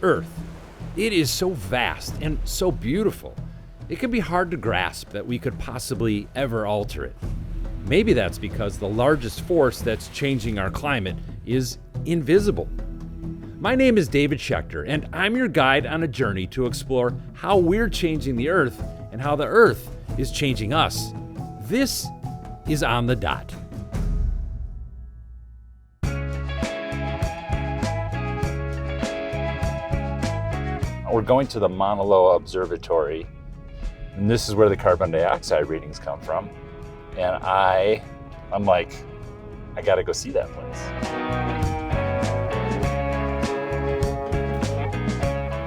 Earth. It is so vast and so beautiful. It can be hard to grasp that we could possibly ever alter it. Maybe that's because the largest force that's changing our climate is invisible. My name is David Schechter, and I'm your guide on a journey to explore how we're changing the Earth and how the Earth is changing us. This is On the Dot. We're going to the Mauna Loa Observatory, and this is where the carbon dioxide readings come from. And I'm like, I gotta go see that place.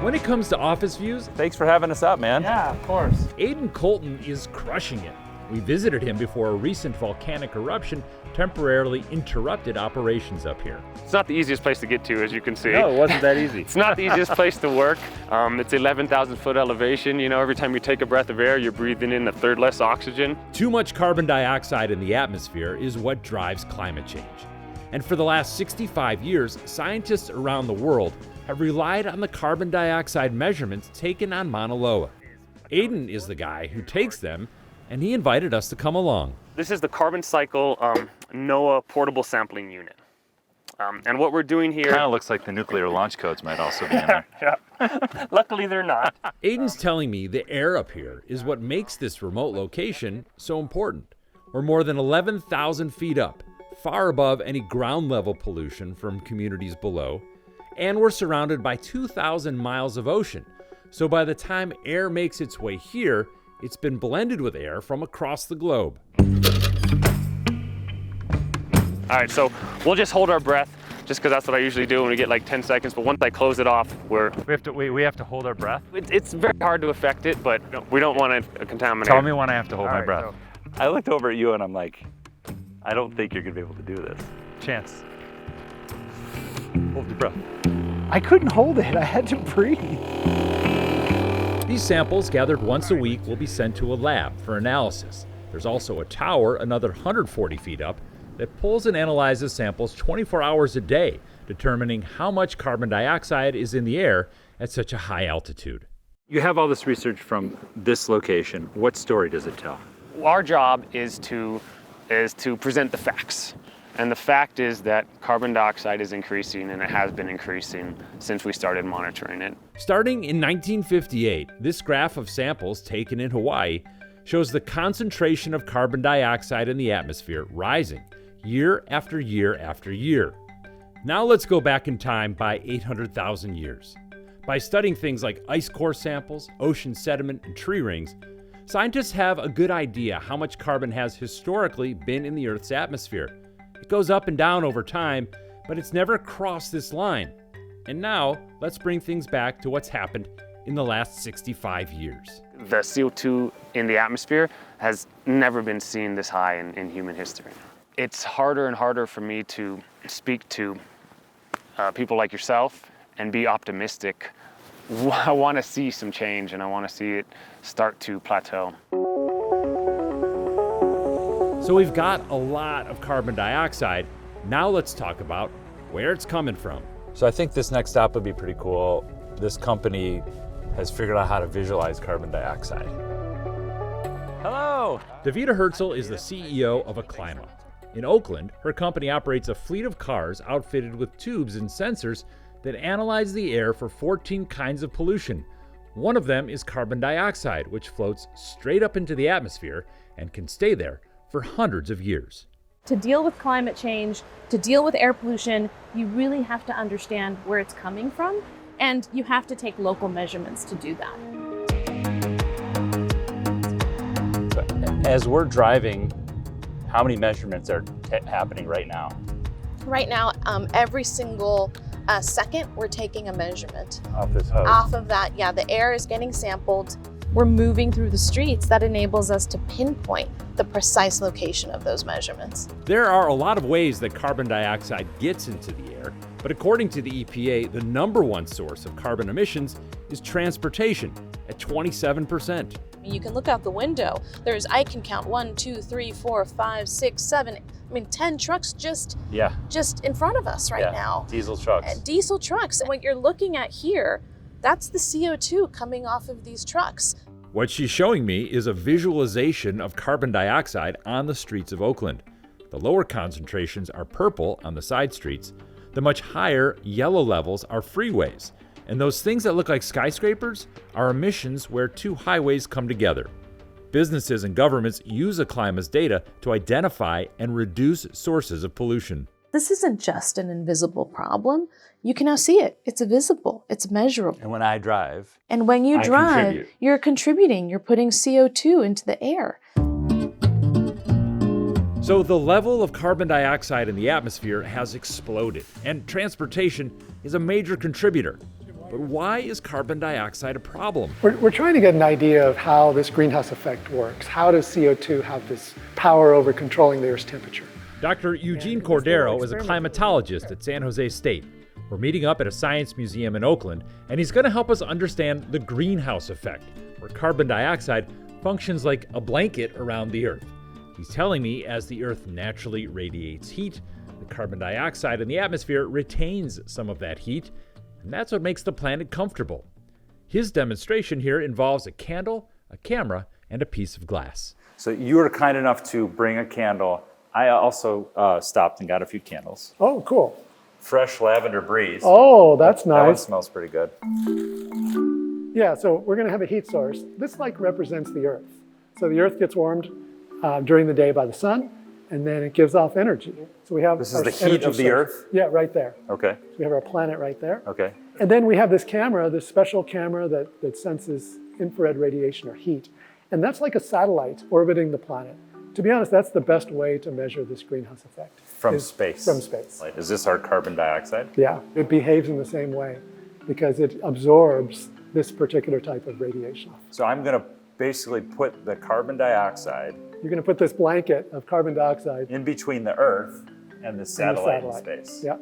When it comes to office views, Thanks for having us out, man. Yeah, of course. Aidan Colton is crushing it. We visited him before a recent volcanic eruption temporarily interrupted operations up here. It's not the easiest place to get to, as you can see. No, it wasn't that easy. It's not the easiest place to work. It's 11,000 foot elevation. You know, every time you take a breath of air, you're breathing in a third less oxygen. Too much carbon dioxide in the atmosphere is what drives climate change. And for the last 65 years, scientists around the world have relied on the carbon dioxide measurements taken on Mauna Loa. Aidan is the guy who takes them, and he invited us to come along. This is the Carbon Cycle NOAA portable sampling unit. And what we're doing here... Kind of looks like the nuclear launch codes might also be in there. Yeah. Luckily, they're not. Aidan's telling me the air up here is what makes this remote location so important. We're more than 11,000 feet up, far above any ground level pollution from communities below, and we're surrounded by 2,000 miles of ocean. So by the time air makes its way here, it's been blended with air from across the globe. All right, so we'll just hold our breath, just because that's what I usually do when we get like 10 seconds. But once I close it off, We have to hold our breath? it's very hard to affect it, but we don't want to contaminate. Tell me when I have to hold my right, breath. I looked over at you and I'm like, I don't think you're gonna be able to do this. Chance. Hold your breath. I couldn't hold it. I had to breathe. These samples, gathered once a week, will be sent to a lab for analysis. There's also a tower, another 140 feet up, that pulls and analyzes samples 24 hours a day, determining how much carbon dioxide is in the air at such a high altitude. You have all this research from this location. What story does it tell? Our job is to present the facts. And the fact is that carbon dioxide is increasing, and it has been increasing since we started monitoring it. Starting in 1958, this graph of samples taken in Hawaii shows the concentration of carbon dioxide in the atmosphere rising year after year after year. Now let's go back in time by 800,000 years. By studying things like ice core samples, ocean sediment, and tree rings, scientists have a good idea how much carbon has historically been in the Earth's atmosphere. It goes up and down over time, but it's never crossed this line. And now, let's bring things back to what's happened in the last 65 years. The CO2 in the atmosphere has never been seen this high in human history. It's harder and harder for me to speak to people like yourself and be optimistic. I want to see some change, and I want to see it start to plateau. So we've got a lot of carbon dioxide. Now let's talk about where it's coming from. So I think this next stop would be pretty cool. This company has figured out how to visualize carbon dioxide. Hello! Davida Herzl is the CEO of Acclima. In Oakland, her company operates a fleet of cars outfitted with tubes and sensors that analyze the air for 14 kinds of pollution. One of them is carbon dioxide, which floats straight up into the atmosphere and can stay there for hundreds of years. To deal with climate change, to deal with air pollution, you really have to understand where it's coming from, and you have to take local measurements to do that. As we're driving, how many measurements are happening right now? Right now, every single second, we're taking a measurement. Off this hose? Off of that, yeah, the air is getting sampled. We're moving through the streets. That enables us to pinpoint the precise location of those measurements. There are a lot of ways that carbon dioxide gets into the air, but according to the EPA, the number one source of carbon emissions is transportation at 27%. You can look out the window. I can count 1, 2, 3, 4, 5, 6, 7, 10 trucks just in front of us right now. Diesel trucks. Diesel trucks. And what you're looking at here, that's the CO2 coming off of these trucks. What she's showing me is a visualization of carbon dioxide on the streets of Oakland. The lower concentrations are purple on the side streets. The much higher yellow levels are freeways. And those things that look like skyscrapers are emissions where two highways come together. Businesses and governments use Acclima's data to identify and reduce sources of pollution. This isn't just an invisible problem. You can now see it. It's visible. It's measurable. And when I drive, And when you I drive, contribute. you're contributing. You're putting CO2 into the air. So the level of carbon dioxide in the atmosphere has exploded, and transportation is a major contributor. But why is carbon dioxide a problem? We're trying to get an idea of how this greenhouse effect works. How does CO2 have this power over controlling the Earth's temperature? Dr. Eugene Cordero is a climatologist at San Jose State. We're meeting up at a science museum in Oakland, and he's going to help us understand the greenhouse effect, where carbon dioxide functions like a blanket around the Earth. He's telling me as the Earth naturally radiates heat, the carbon dioxide in the atmosphere retains some of that heat, and that's what makes the planet comfortable. His demonstration here involves a candle, a camera, and a piece of glass. so you were kind enough to bring a candle. I also stopped and got a few candles. Oh, cool. Fresh lavender breeze. Oh, that's That one nice. smells pretty good. Yeah, so we're going to have a heat source. This represents the Earth. So the Earth gets warmed during the day by the sun, and then it gives off energy. So we have This is our the heat energy of the source. Earth? Yeah, right there. Okay, So we have our planet right there. okay. And then we have this camera, this special camera that senses infrared radiation or heat. And that's like a satellite orbiting the planet. To be honest, that's the best way to measure this greenhouse effect. From is space. From space. Like, is this our carbon dioxide? Yeah, it behaves in the same way because it absorbs this particular type of radiation. So I'm going to basically put the carbon dioxide You're going to put this blanket of carbon dioxide in between the Earth and the in the satellite in satellite. space. Yeah.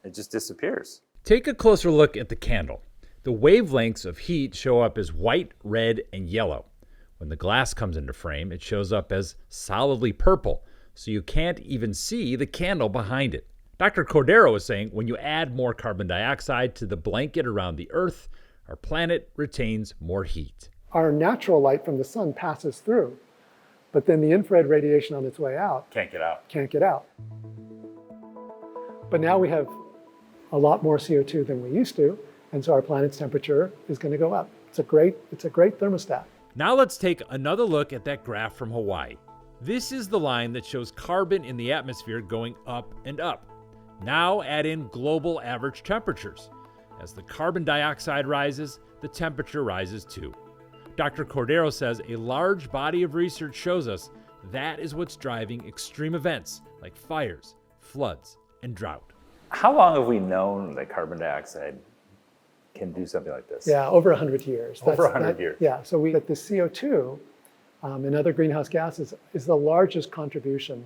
It just disappears. Take a closer look at the candle. The wavelengths of heat show up as white, red, and yellow. When the glass comes into frame, it shows up as solidly purple, so you can't even see the candle behind it. Dr. Cordero is saying when you add more carbon dioxide to the blanket around the Earth, our planet retains more heat. Our natural light from the sun passes through, but then the infrared radiation on its way out Can't get out. can't get out. But now we have a lot more CO2 than we used to, and so our planet's temperature is going to go up. It's a great thermostat. Now let's take another look at that graph from Hawaii. This is the line that shows carbon in the atmosphere going up and up. Now add in global average temperatures. As the carbon dioxide rises, the temperature rises too. Dr. Cordero says a large body of research shows us that is what's driving extreme events like fires, floods, and drought. How long have we known that carbon dioxide can do something like this? Yeah, over 100 years. Over 100 years. Yeah, so that the CO2 and other greenhouse gases is the largest contribution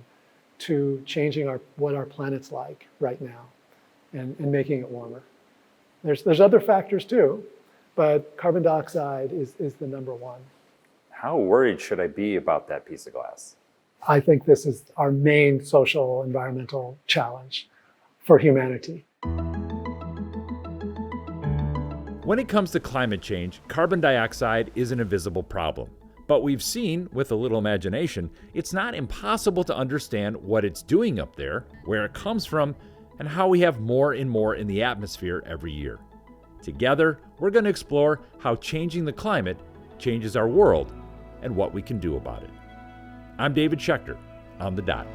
to changing what our planet's like right now and making it warmer. There's other factors too, but carbon dioxide is the number one. How worried should I be about that piece of glass? I think this is our main social environmental challenge for humanity. When it comes to climate change, carbon dioxide is an invisible problem. But we've seen, with a little imagination, it's not impossible to understand what it's doing up there, where it comes from, and how we have more and more in the atmosphere every year. Together, we're going to explore how changing the climate changes our world and what we can do about it. I'm David Schechter, on The Dot.